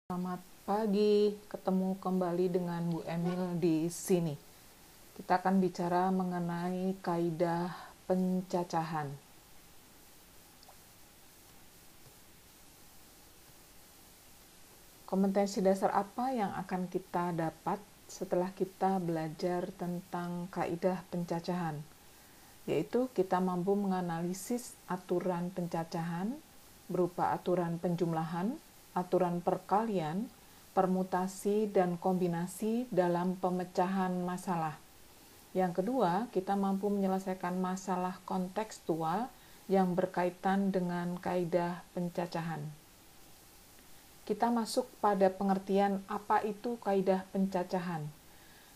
Selamat pagi, ketemu kembali dengan Bu Emil di sini. Kita akan bicara mengenai kaidah pencacahan. Kompetensi dasar apa yang akan kita dapat setelah kita belajar tentang kaidah pencacahan? Yaitu kita mampu menganalisis aturan pencacahan berupa aturan penjumlahan, aturan perkalian, permutasi, dan kombinasi dalam pemecahan masalah. Yang kedua, kita mampu menyelesaikan masalah kontekstual yang berkaitan dengan kaidah pencacahan. Kita masuk pada pengertian apa itu kaidah pencacahan.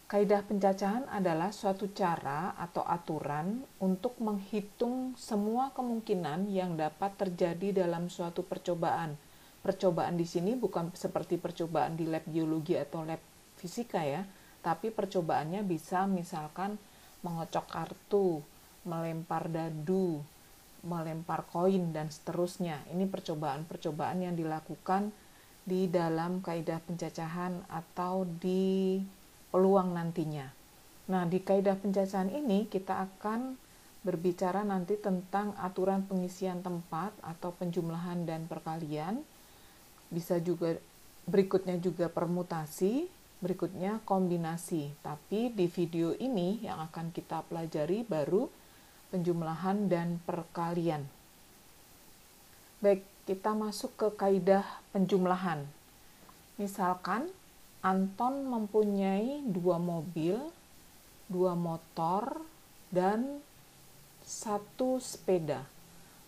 Kaidah pencacahan adalah suatu cara atau aturan untuk menghitung semua kemungkinan yang dapat terjadi dalam suatu percobaan. Percobaan di sini bukan seperti percobaan di lab biologi atau lab fisika ya, tapi percobaannya bisa misalkan mengocok kartu, melempar dadu, melempar koin, dan seterusnya. Ini percobaan-percobaan yang dilakukan di dalam kaidah pencacahan atau di peluang nantinya. Nah, di kaidah pencacahan ini kita akan berbicara nanti tentang aturan pengisian tempat atau penjumlahan dan perkalian. Bisa juga berikutnya juga permutasi, berikutnya kombinasi. Tapi di video ini yang akan kita pelajari baru penjumlahan dan perkalian. Baik, kita masuk ke kaidah penjumlahan. Misalkan Anton mempunyai 2 mobil, 2 motor, dan 1 sepeda.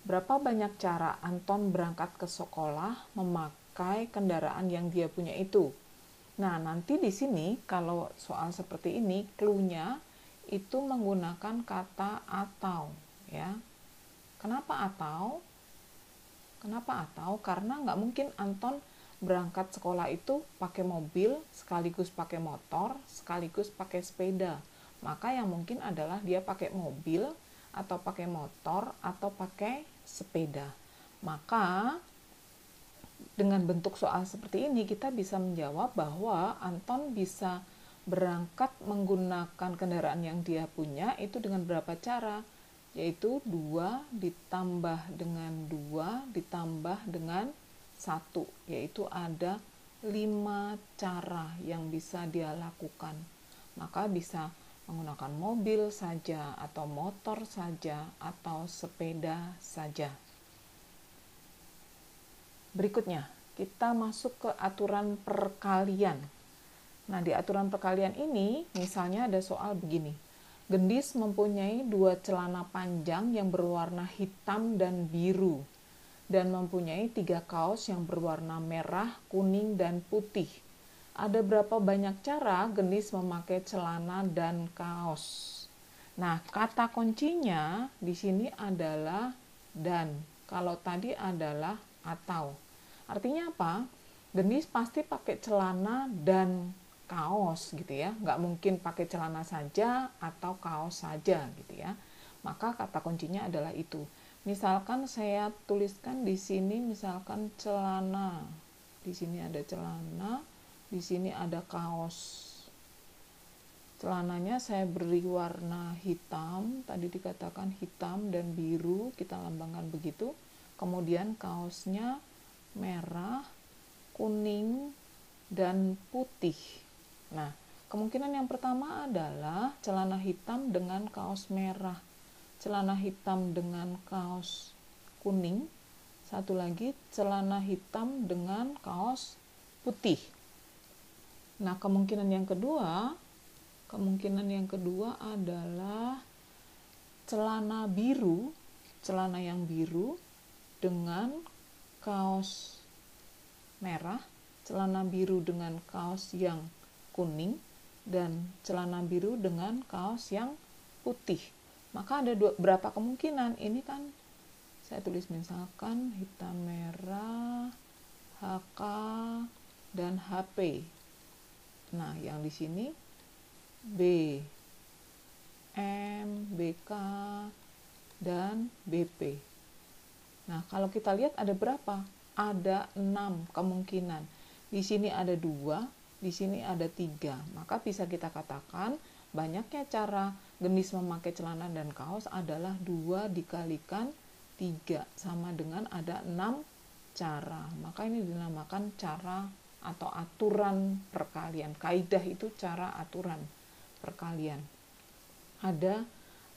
Berapa banyak cara Anton berangkat ke sekolah memakai kendaraan yang dia punya itu? Nah, nanti di sini kalau soal seperti ini, clue-nya itu menggunakan kata atau, ya. Kenapa atau? Karena nggak mungkin Anton berangkat sekolah itu pakai mobil, sekaligus pakai motor, sekaligus pakai sepeda. Maka yang mungkin adalah dia pakai mobil, atau pakai motor, atau pakai sepeda. Maka dengan bentuk soal seperti ini kita bisa menjawab bahwa Anton bisa berangkat menggunakan kendaraan yang dia punya itu dengan berapa cara? Yaitu 2 ditambah dengan 2 ditambah dengan 1, yaitu ada 5 cara yang bisa dia lakukan. Maka bisa menggunakan mobil saja, atau motor saja, atau sepeda saja. Berikutnya, kita masuk ke aturan perkalian. Nah, di aturan perkalian ini, misalnya ada soal begini. Gendis mempunyai 2 celana panjang yang berwarna hitam dan biru, dan mempunyai 3 kaos yang berwarna merah, kuning, dan putih. Ada berapa banyak cara Gendis memakai celana dan kaos? Nah, kata kuncinya di sini adalah dan. Kalau tadi adalah atau. Artinya apa? Gendis pasti pakai celana dan kaos gitu ya. Nggak mungkin pakai celana saja atau kaos saja gitu ya. Maka kata kuncinya adalah itu. Misalkan saya tuliskan di sini misalkan celana. Di sini ada celana, di sini ada kaos. Celananya saya beri warna hitam, tadi dikatakan hitam dan biru, kita lambangkan begitu. Kemudian kaosnya merah, kuning, dan putih. Nah, kemungkinan yang pertama adalah celana hitam dengan kaos merah, celana hitam dengan kaos kuning, satu lagi celana hitam dengan kaos putih. Nah, kemungkinan yang kedua adalah celana yang biru dengan kaos merah, celana biru dengan kaos yang kuning, dan celana biru dengan kaos yang putih. Maka ada berapa kemungkinan? Ini kan saya tulis misalkan hitam merah, HK, dan HP. Nah, yang di sini B, M, BK, dan BP. Nah, kalau kita lihat ada berapa? Ada 6 kemungkinan. di sini ada 2, di sini ada 3. Maka bisa kita katakan banyaknya cara Gendis memakai celana dan kaos adalah 2 dikalikan 3, sama dengan ada 6 cara. Maka ini dinamakan cara atau aturan perkalian. Kaidah itu cara aturan perkalian. Ada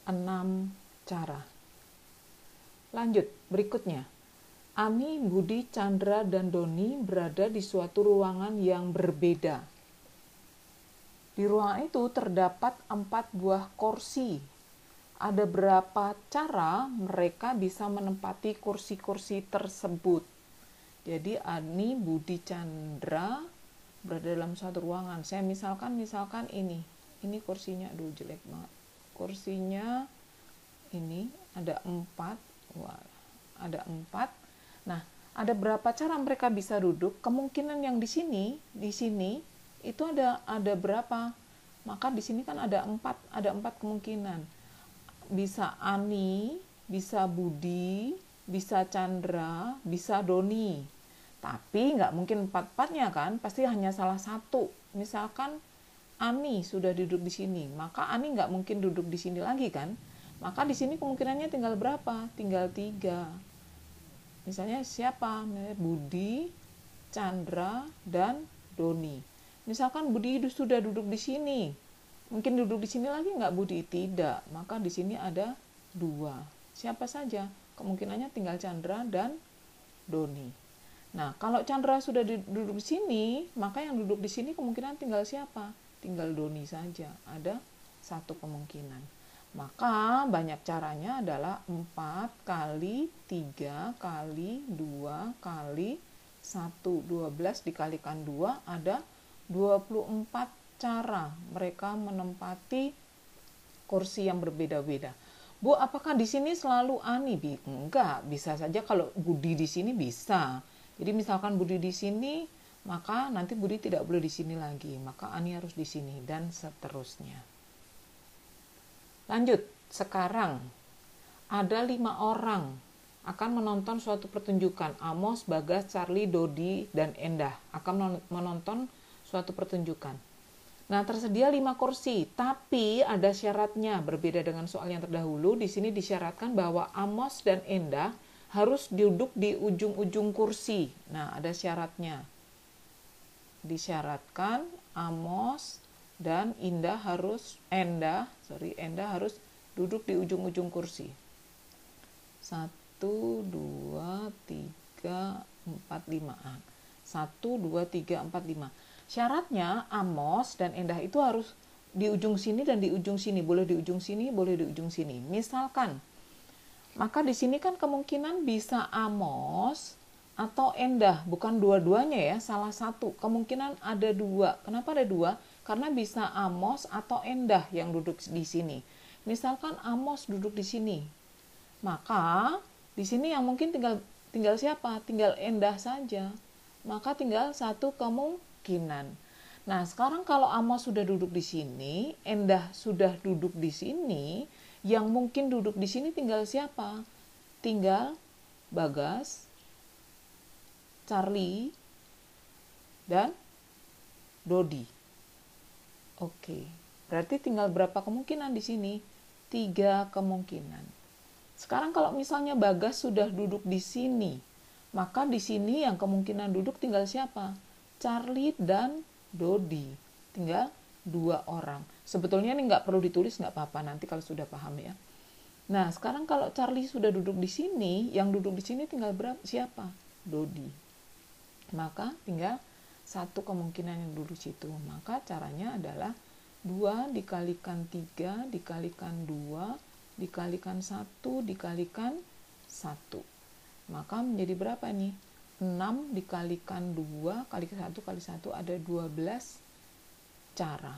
6 cara. Lanjut, berikutnya. Ani, Budi, Chandra, dan Doni berada di suatu ruangan yang berbeda. Di ruangan itu terdapat 4 buah kursi. Ada berapa cara mereka bisa menempati kursi-kursi tersebut? Jadi Ani, Budi, Chandra berada dalam suatu ruangan. Saya misalkan ini kursinya, aduh jelek banget. Kursinya ini ada 4. Wah, ada 4. Nah, ada berapa cara mereka bisa duduk? Kemungkinan yang di sini itu ada berapa? Maka di sini kan ada 4 kemungkinan. Bisa Ani, bisa Budi, bisa Chandra, bisa Doni. Tapi nggak mungkin 4-4-nya kan? Pasti hanya salah satu. Misalkan Ani sudah duduk di sini, maka Ani nggak mungkin duduk di sini lagi kan? Maka di sini kemungkinannya tinggal berapa? Tinggal 3. Misalnya siapa? Budi, Chandra, dan Doni. Misalkan Budi sudah duduk di sini. Mungkin duduk di sini lagi nggak Budi? Tidak. Maka di sini ada 2. Siapa saja? Kemungkinannya tinggal Chandra dan Doni. Nah, kalau Chandra sudah duduk di sini, maka yang duduk di sini kemungkinan tinggal siapa? Tinggal Doni saja. Ada 1 kemungkinan. Maka banyak caranya adalah 4 kali 3 kali 2 kali 1. 12 dikalikan 2 ada 24 cara mereka menempati kursi yang berbeda-beda. Bu, apakah di sini selalu Ani? Enggak, bisa saja kalau Budi di sini bisa. Jadi misalkan Budi di sini, maka nanti Budi tidak boleh di sini lagi. Maka Ani harus di sini dan seterusnya. Lanjut, sekarang ada 5 orang akan menonton suatu pertunjukan. Amos, Bagas, Charlie, Dodi, dan Endah akan menonton suatu pertunjukan. Nah, tersedia 5 kursi, tapi ada syaratnya. Berbeda dengan soal yang terdahulu, di sini disyaratkan bahwa Amos dan Endah harus duduk di ujung-ujung kursi. Nah, ada syaratnya. Disyaratkan Amos dan Endah harus duduk di ujung-ujung kursi. 1, 2, 3, 4, 5. 1, 2, 3, 4, 5. Syaratnya Amos dan Endah itu harus di ujung sini dan di ujung sini. Boleh di ujung sini, boleh di ujung sini. Misalkan, maka di sini kan kemungkinan bisa Amos atau Endah. Bukan dua-duanya ya, salah satu. Kemungkinan ada 2. Kenapa ada 2? Karena bisa Amos atau Endah yang duduk di sini. Misalkan Amos duduk di sini, maka di sini yang mungkin tinggal siapa? Tinggal Endah saja. Maka tinggal 1 kemungkinan. Nah, sekarang kalau Amos sudah duduk di sini, Endah sudah duduk di sini, yang mungkin duduk di sini tinggal siapa? Tinggal Bagas, Charlie, dan Dodi. Oke, berarti tinggal berapa kemungkinan di sini? 3 kemungkinan. Sekarang kalau misalnya Bagas sudah duduk di sini, maka di sini yang kemungkinan duduk tinggal siapa? Charlie dan Dodi. Tinggal 2 orang. Sebetulnya ini nggak perlu ditulis, nggak apa-apa nanti kalau sudah paham ya. Nah, sekarang kalau Charlie sudah duduk di sini, yang duduk di sini tinggal berapa? Siapa? Dodi. Maka tinggal 1 kemungkinan yang duduk situ. Maka caranya adalah 2 dikalikan 3 dikalikan 2 dikalikan 1 dikalikan 1. Maka menjadi berapa nih? 6 dikalikan 2 kali 1 kali 1 ada 12 cara.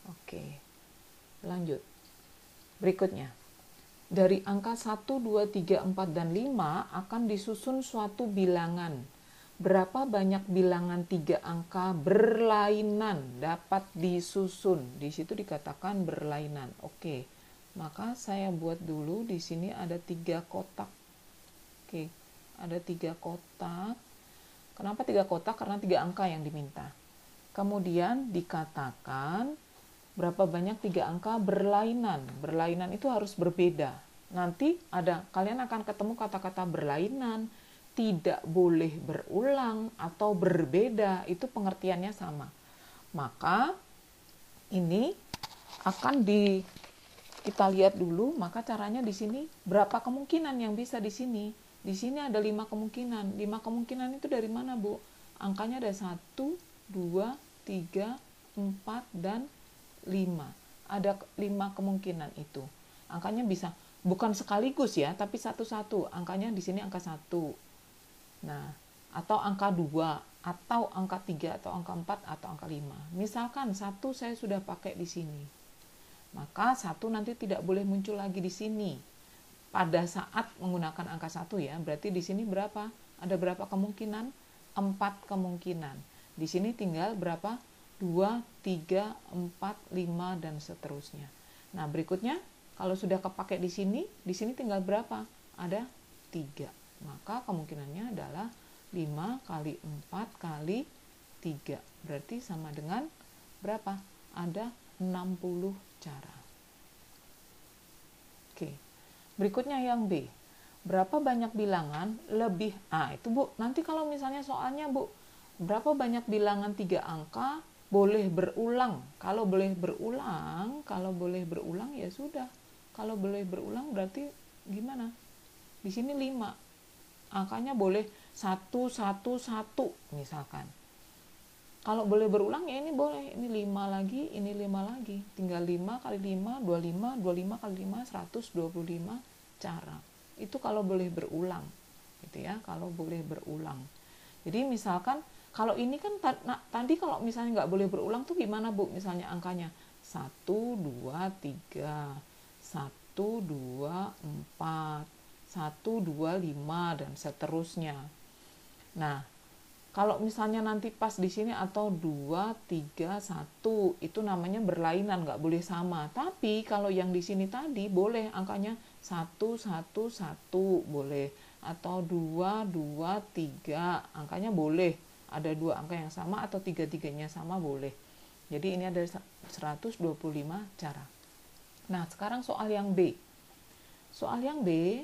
Oke, lanjut. Berikutnya. Dari angka 1, 2, 3, 4, dan 5 akan disusun suatu bilangan. Berapa banyak bilangan 3 angka berlainan dapat disusun? Di situ dikatakan berlainan. Oke, maka saya buat dulu di sini ada 3 kotak. Oke, ada 3 kotak. Kenapa 3 kotak? Karena 3 angka yang diminta. Kemudian dikatakan berapa banyak 3 angka berlainan. Berlainan itu harus berbeda. Nanti kalian akan ketemu kata-kata berlainan, tidak boleh berulang, atau berbeda. Itu pengertiannya sama. Maka ini akan kita lihat dulu. Maka caranya di sini berapa kemungkinan yang bisa di sini. Di sini ada 5 kemungkinan. 5 kemungkinan itu dari mana, Bu? Angkanya ada 1, 2, 3, 4, dan 5. Ada 5 kemungkinan itu. Angkanya bisa bukan sekaligus ya, tapi satu-satu. Angkanya di sini angka 1. Nah, atau angka 2, atau angka 3, atau angka 4, atau angka 5. Misalkan 1 saya sudah pakai di sini. Maka 1 nanti tidak boleh muncul lagi di sini. Pada saat menggunakan angka 1 ya, berarti di sini berapa? Ada berapa kemungkinan? 4 kemungkinan. Di sini tinggal berapa? 2, 3, 4, 5, dan seterusnya. Nah, berikutnya, kalau sudah kepakai di sini tinggal berapa? Ada 3. Maka kemungkinannya adalah 5 kali 4 kali 3. Berarti sama dengan berapa? Ada 60 cara. Oke. Berikutnya yang B. Berapa banyak bilangan lebih? Itu Bu, nanti kalau misalnya soalnya Bu, berapa banyak bilangan 3 angka boleh berulang? Kalau boleh berulang ya sudah. Kalau boleh berulang berarti gimana? Di sini 5. Angkanya boleh 1, 1, 1 misalkan. Kalau boleh berulang ya ini boleh. Ini 5 lagi, ini 5 lagi. Tinggal 5 kali 5, 25, 25 kali 5, 125 cara. Itu kalau boleh berulang. Gitu ya, kalau boleh berulang. Jadi misalkan, kalau ini kan tadi kalau misalnya nggak boleh berulang tuh gimana Bu? Misalnya angkanya 1, 2, 3, 1, 2, 4, 1, 2, 5, dan seterusnya. Nah, kalau misalnya nanti pas di sini atau 2, 3, 1, itu namanya berlainan, nggak boleh sama. Tapi kalau yang di sini tadi boleh angkanya 1, 1, 1 boleh. Atau 2, 2, 3, angkanya boleh. Ada 2 angka yang sama atau 3-tiganya sama boleh. Jadi ini ada 125 cara. Nah, sekarang soal yang B. Soal yang B,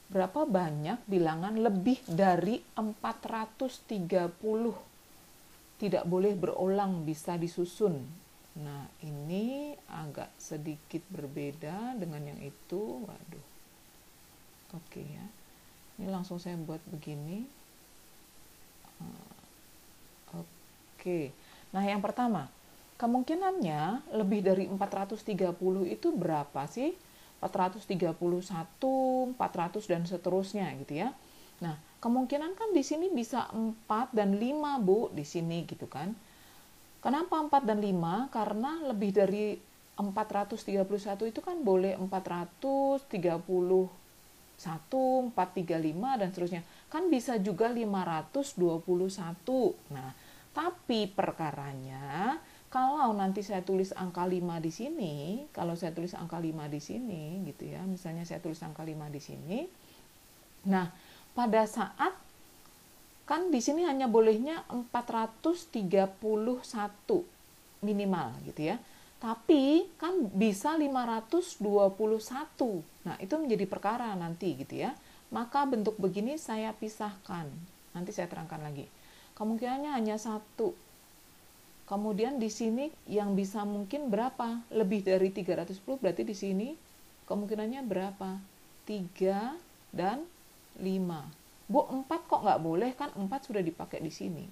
berapa banyak bilangan lebih dari 430? Tidak boleh berulang, bisa disusun. Nah, ini agak sedikit berbeda dengan yang itu. Waduh. Oke ya. Ini langsung saya buat begini. Oke. Nah, yang pertama, kemungkinannya lebih dari 430 itu berapa sih? 431, 400, dan seterusnya gitu ya. Nah, kemungkinan kan di sini bisa 4 dan 5, Bu, di sini gitu kan. Kenapa 4 dan 5? Karena lebih dari 431 itu kan boleh 431, 435, dan seterusnya. Kan bisa juga 521. Nah, tapi perkaranya kalau nanti saya tulis angka 5 di sini, kalau saya tulis angka 5 di sini gitu ya, misalnya saya tulis angka 5 di sini. Nah, pada saat kan di sini hanya bolehnya 431 minimal gitu ya. Tapi kan bisa 521. Nah, itu menjadi perkara nanti gitu ya. Maka bentuk begini saya pisahkan. Nanti saya terangkan lagi. Kemungkinannya hanya 1. Kemudian di sini yang bisa mungkin berapa? Lebih dari 310, berarti di sini kemungkinannya berapa? 3 dan 5. Bu, 4 kok nggak boleh? Kan 4 sudah dipakai di sini.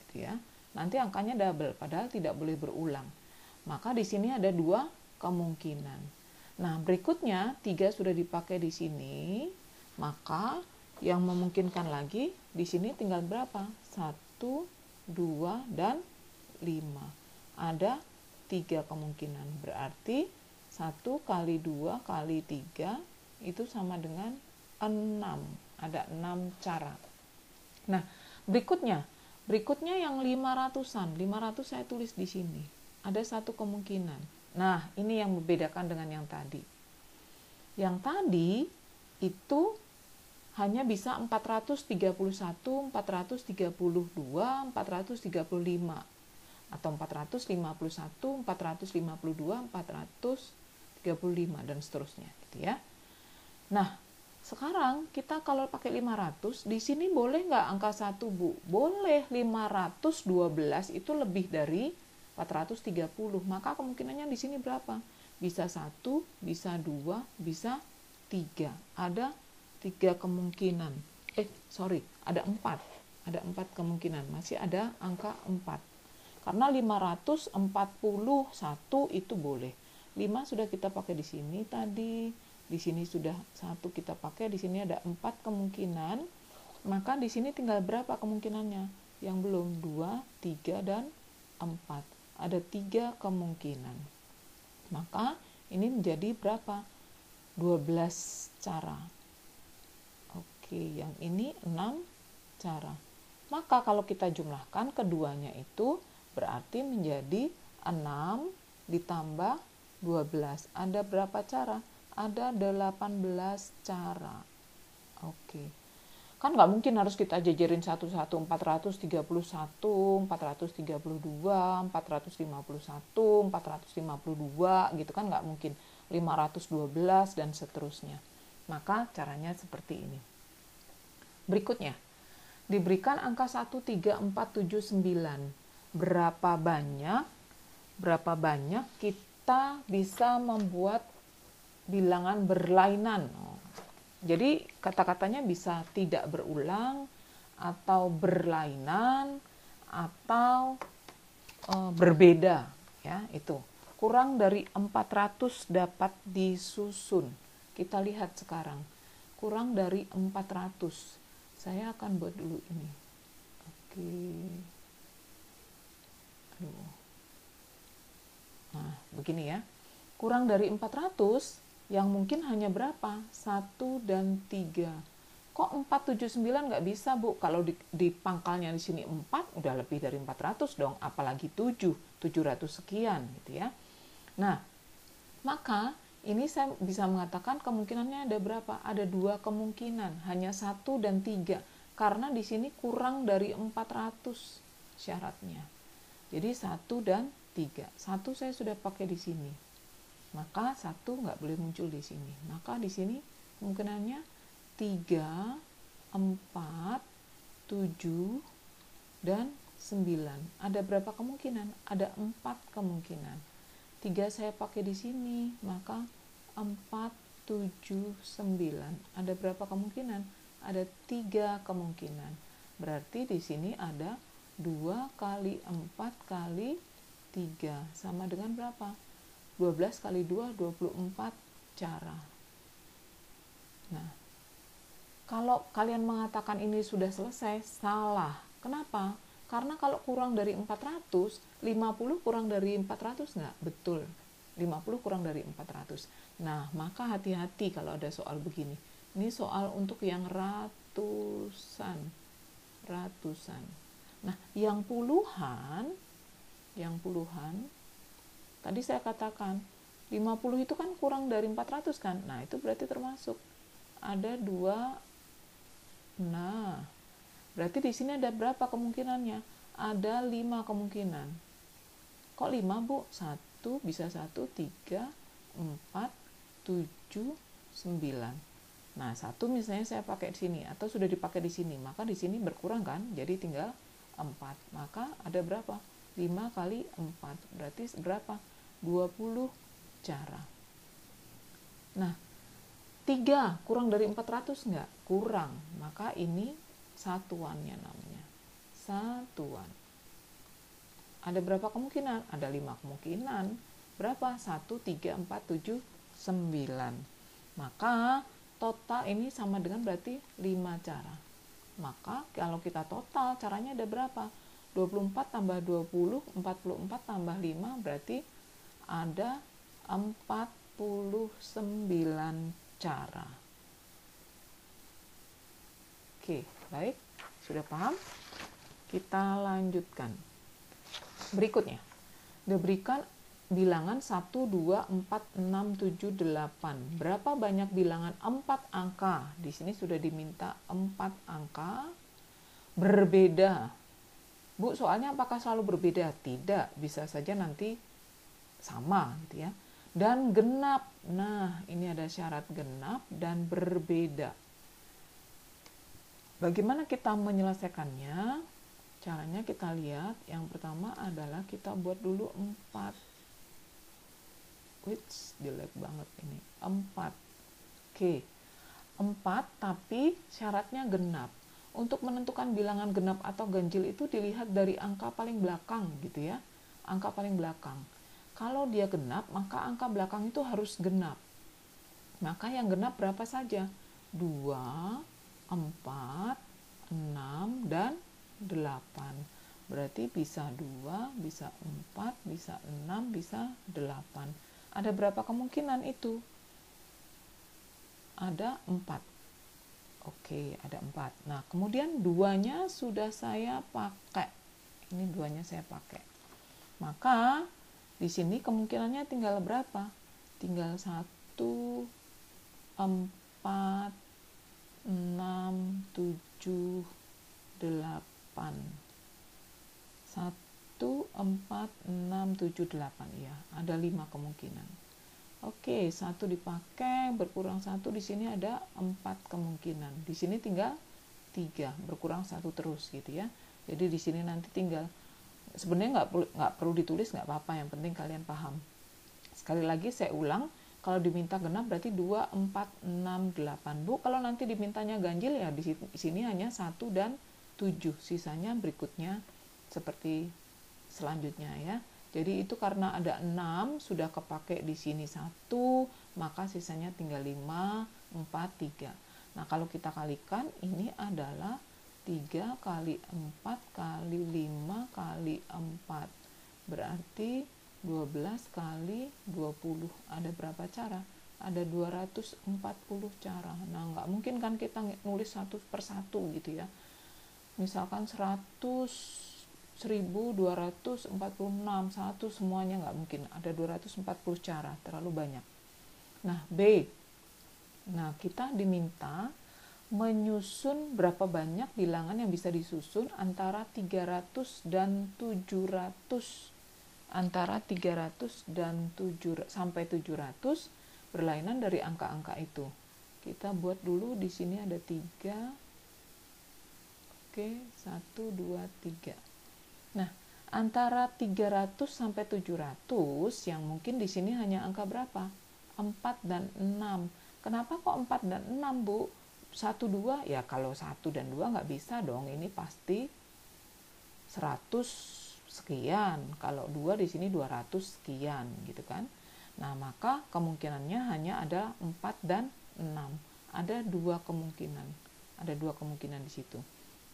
Gitu ya. Nanti angkanya double, padahal tidak boleh berulang. Maka di sini ada 2 kemungkinan. Nah, berikutnya 3 sudah dipakai di sini. Maka yang memungkinkan lagi di sini tinggal berapa? 1, 2, dan 5. Ada 3 kemungkinan. Berarti 1 kali 2 kali 3 itu sama dengan 6. Ada 6 cara. Nah, berikutnya yang 500-an. 500 saya tulis di sini. Ada 1 kemungkinan. Nah, ini yang membedakan dengan yang tadi. Yang tadi itu hanya bisa 431, 432, 435 atau 451, 452, 435 dan seterusnya gitu ya. Nah, sekarang kita kalau pakai 500, di sini boleh nggak angka 1, Bu? Boleh. 512 itu lebih dari 430. Maka kemungkinannya di sini berapa? Bisa 1, bisa 2, bisa 3. Ada 3 kemungkinan. Ada 4. Ada 4 kemungkinan. Masih ada angka 4. Karena 541 itu boleh. 5 sudah kita pakai di sini tadi. Di sini sudah 1 kita pakai, di sini ada 4 kemungkinan. Maka di sini tinggal berapa kemungkinannya? Yang belum, 2, 3, dan 4. Ada 3 kemungkinan. Maka ini menjadi berapa? 12 cara. Oke, yang ini 6 cara. Maka kalau kita jumlahkan keduanya itu berarti menjadi 6 ditambah 12. Ada berapa cara? Ada 18 cara. Oke. Kan nggak mungkin harus kita jajarin satu-satu. 431, 432, 451, 452 gitu kan nggak mungkin. 512 dan seterusnya. Maka caranya seperti ini. Berikutnya, diberikan angka 1, 3, 4, 7, 9. Berapa banyak kita bisa membuat bilangan berlainan. Jadi kata-katanya bisa tidak berulang, atau berlainan, atau berbeda. Ya, itu. Kurang dari 400 dapat disusun. Kita lihat sekarang. Kurang dari 400. Saya akan buat dulu ini. Oke. Nah, begini ya. Kurang dari 400, yang mungkin hanya berapa? 1 dan 3. Kok 479 nggak bisa, Bu? Kalau di pangkalnya di sini 4, udah lebih dari 400 dong. Apalagi 7, 700 sekian gitu ya. Nah, maka ini saya bisa mengatakan kemungkinannya ada berapa? Ada 2 kemungkinan, hanya 1 dan 3. Karena di sini kurang dari 400 syaratnya. Jadi 1 dan 3. 1 saya sudah pakai di sini. Maka 1 nggak boleh muncul di sini. Maka di sini kemungkinannya 3, 4, 7, dan 9. Ada berapa kemungkinan? Ada 4 kemungkinan. 3 saya pakai di sini, maka 4, 7, 9. Ada berapa kemungkinan? Ada 3 kemungkinan. Berarti di sini ada 2 kali 4 kali 3. Sama dengan berapa? 12 kali 2, 24 cara. Nah, kalau kalian mengatakan ini sudah selesai, salah. Kenapa? Karena kalau kurang dari 400, 50 kurang dari 400 nggak? Betul. 50 kurang dari 400. Nah, maka hati-hati kalau ada soal begini. Ini soal untuk yang ratusan. Nah, yang puluhan, tadi saya katakan 50 itu kan kurang dari 400 kan? Nah, itu berarti termasuk. Ada 2. Nah, berarti di sini ada berapa kemungkinannya? Ada 5 kemungkinan. Kok 5, Bu? 1, bisa 1, 3, 4, 7, 9. Nah, 1 misalnya saya pakai di sini atau sudah dipakai di sini, maka di sini berkurang kan? Jadi tinggal 4. Maka ada berapa? 5 kali 4. Berarti berapa? 20 cara. Nah, 3 kurang dari 400 enggak? Kurang. Maka ini satuannya namanya. Satuan. Ada berapa kemungkinan? Ada 5 kemungkinan. Berapa? 1, 3, 4, 7, 9. Maka total ini sama dengan berarti 5 cara. Maka kalau kita total caranya ada berapa? 24 tambah 20, 44 tambah 5 berarti ada 49 cara. Oke, baik. Sudah paham? Kita lanjutkan. Berikutnya, diberikan bilangan 1, 2, 4, 6, 7, 8. Berapa banyak bilangan 4 angka? Di sini sudah diminta 4 angka berbeda. Bu, soalnya apakah selalu berbeda? Tidak, bisa saja nanti sama gitu ya. Dan genap. Nah, ini ada syarat genap dan berbeda. Bagaimana kita menyelesaikannya? Caranya kita lihat. Yang pertama adalah kita buat dulu 4. Which jelek banget ini. 4. Oke. 4 tapi syaratnya genap. Untuk menentukan bilangan genap atau ganjil itu dilihat dari angka paling belakang gitu ya. Angka paling belakang. Kalau dia genap, maka angka belakang itu harus genap. Maka yang genap berapa saja? 2, 4, 6, dan 8. Berarti bisa 2, bisa 4, bisa 6, bisa 8. Ada berapa kemungkinan itu? Ada 4. Oke, ada 4. Nah, kemudian 2-nya sudah saya pakai. Ini 2-nya saya pakai. Maka, di sini kemungkinannya tinggal berapa? Tinggal 1, 4, 6, 7, 8. 1, 4, 6, 7, 8. Ya, ada 5 kemungkinan. Oke, 1 dipakai, berkurang 1, di sini ada 4 kemungkinan. Di sini tinggal 3, berkurang 1 terus gitu ya. Jadi di sini nanti tinggal, sebenarnya nggak perlu ditulis, nggak apa-apa, yang penting kalian paham. Sekali lagi saya ulang, kalau diminta genap berarti 2, 4, 6, 8. Bu, kalau nanti dimintanya ganjil ya di sini hanya 1 dan 7. Sisanya berikutnya seperti selanjutnya ya. Jadi itu karena ada 6 sudah kepake di sini 1, maka sisanya tinggal 5, 4, 3. Nah, kalau kita kalikan ini adalah 3 kali 4 kali 5 kali 4. Berarti 12 kali 20. Ada berapa cara? Ada 240 cara. Nah, nggak mungkin kan kita nulis satu per satu gitu ya. Misalkan 1246 satu semuanya nggak mungkin, ada 240 cara, terlalu banyak. Nah, B. Nah, kita diminta menyusun berapa banyak bilangan yang bisa disusun antara 300 dan 700. Antara 300 dan 7 sampai 700 berlainan dari angka-angka itu. Kita buat dulu di sini ada 3. Oke, 1, 2, 3. Nah, antara 300 sampai 700 yang mungkin di sini hanya angka berapa? 4 dan 6. Kenapa kok 4 dan 6, Bu? 1, 2? Ya kalau 1 dan 2 nggak bisa dong, ini pasti 100 sekian. Kalau 2 di sini 200 sekian gitu kan. Nah, maka kemungkinannya hanya ada 4 dan 6. Ada 2 kemungkinan. Ada 2 kemungkinan di situ.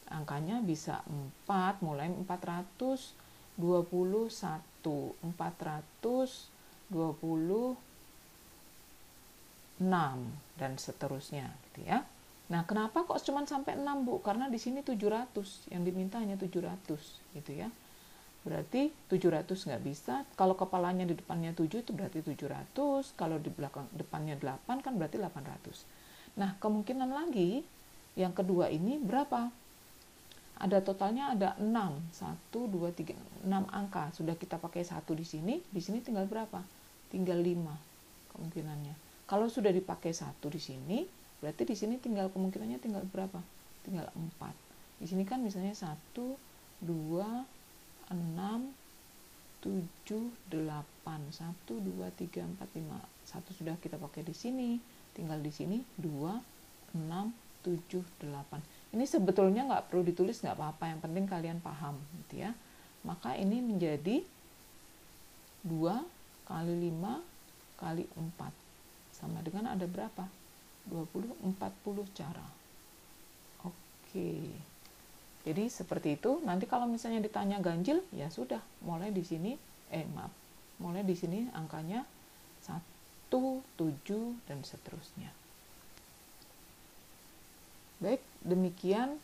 Angkanya bisa 4, mulai 421, 426, dan seterusnya gitu ya. Nah, kenapa kok cuma sampai 6, Bu? Karena di sini 700, yang diminta hanya 700 gitu ya. Berarti 700 nggak bisa. Kalau kepalanya di depannya 7 itu berarti 700, kalau di belakang depannya 8 kan berarti 800. Nah, kemungkinan lagi yang kedua ini berapa? Ada totalnya ada 6, 1, 2, 3, 6 angka. Sudah kita pakai 1 di sini tinggal berapa? Tinggal 5 kemungkinannya. Kalau sudah dipakai 1 di sini, berarti di sini tinggal kemungkinannya tinggal berapa? Tinggal 4. Di sini kan misalnya 1, 2, 6, 7, 8. 1, 2, 3, 4, 5. 1 sudah kita pakai di sini, tinggal di sini 2, 6, 7, 8. Ini sebetulnya nggak perlu ditulis, nggak apa-apa, yang penting kalian paham gitu ya. Maka ini menjadi 2 kali 5 kali 4 sama dengan ada berapa? 20, 40 cara. Oke. Jadi seperti itu. Nanti kalau misalnya ditanya ganjil, ya sudah, mulai di sini mulai di sini angkanya 1, 7 dan seterusnya. Baik, demikian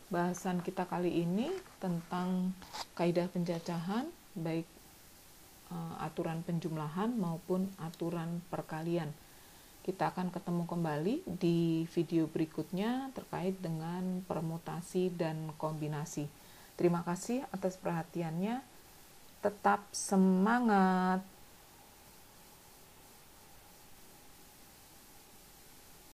bahasan kita kali ini tentang kaidah pencacahan, baik aturan penjumlahan maupun aturan perkalian. Kita akan ketemu kembali di video berikutnya terkait dengan permutasi dan kombinasi. Terima kasih atas perhatiannya. Tetap semangat!